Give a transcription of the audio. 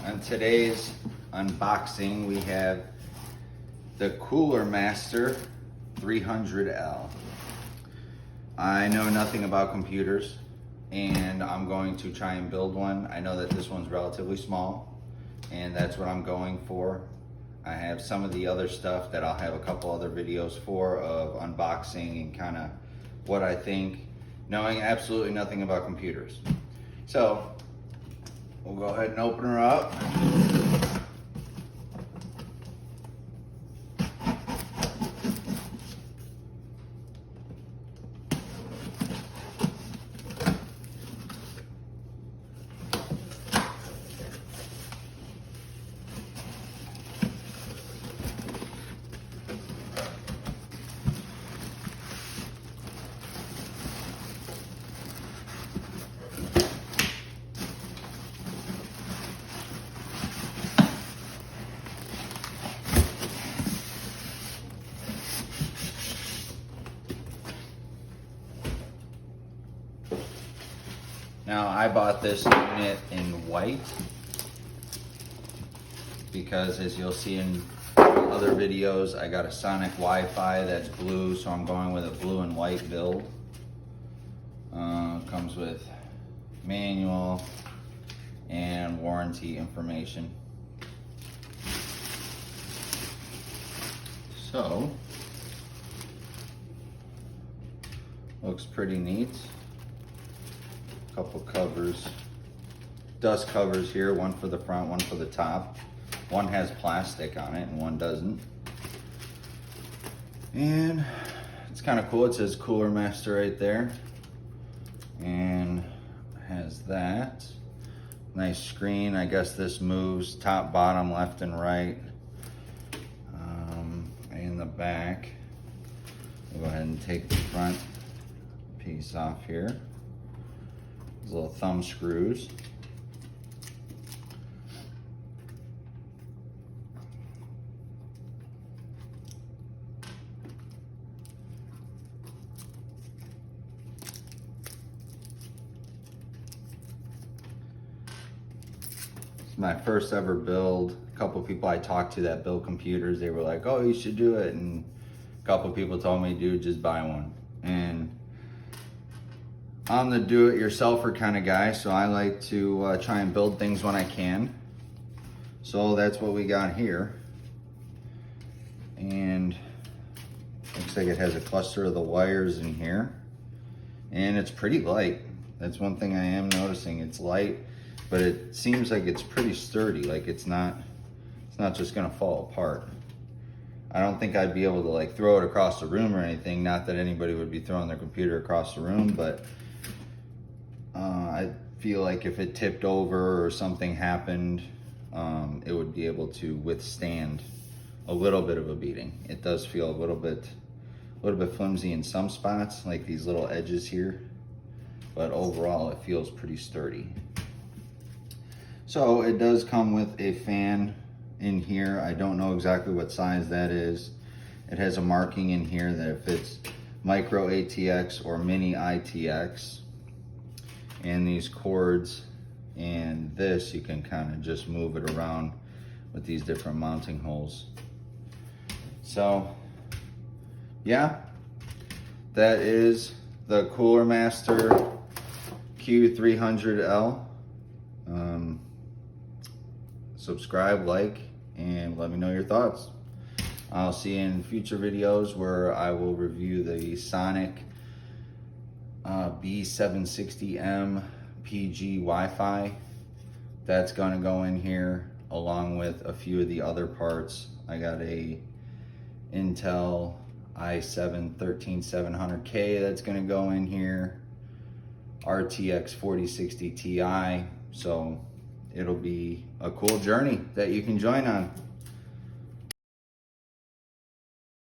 On today's unboxing, we have the Cooler Master 300L. I know nothing about computers, and I'm going to try and build one. I know that this one's relatively small, and that's what I'm going for. I have some of the other stuff that I'll have a couple other videos for of unboxing and kind of what I think, knowing absolutely nothing about computers. So we'll go ahead and open her up. Now, I bought this unit in white because, as you'll see in other videos, I got a Sonic Wi-Fi that's blue, so I'm going with a blue and white build. Comes with manual and warranty information. So, looks pretty neat. Couple covers, dust covers here, one for the front, one for the top. One has plastic on it and one doesn't. And it's kind of cool, it says Cooler Master right there. And has that. Nice screen, I guess this moves top, bottom, left and right. In the back, we'll go ahead and take the front piece off here. Little thumb screws. It's my first ever build. A couple people I talked to that build computers, they were like, oh, you should do it. And a couple people told me, dude, just buy one. And I'm the do-it-yourselfer kind of guy, so I like to try and build things when I can. So that's what we got here. And looks like it has a cluster of the wires in here. And it's pretty light. That's one thing I am noticing. It's light, but it seems like it's pretty sturdy. Like it's not just gonna fall apart. I don't think I'd be able to like throw it across the room or anything. Not that anybody would be throwing their computer across the room, but I feel like if it tipped over or something happened, it would be able to withstand a little bit of a beating. It does feel a little bit flimsy in some spots, like these little edges here, but overall it feels pretty sturdy. So it does come with a fan in here. I don't know exactly what size that is. It has a marking in here that if it's micro ATX or mini ITX. And these cords and this, you can kind of just move it around with these different mounting holes. So yeah, that is the Cooler Master Q300L. Subscribe, like, and let me know your thoughts. I'll see you in future videos where I will review the Sonic B760M PG Wi-Fi. That's gonna go in here along with a few of the other parts. I got a Intel i7-13700K that's gonna go in here, RTX 4060 Ti, so it'll be a cool journey that you can join on.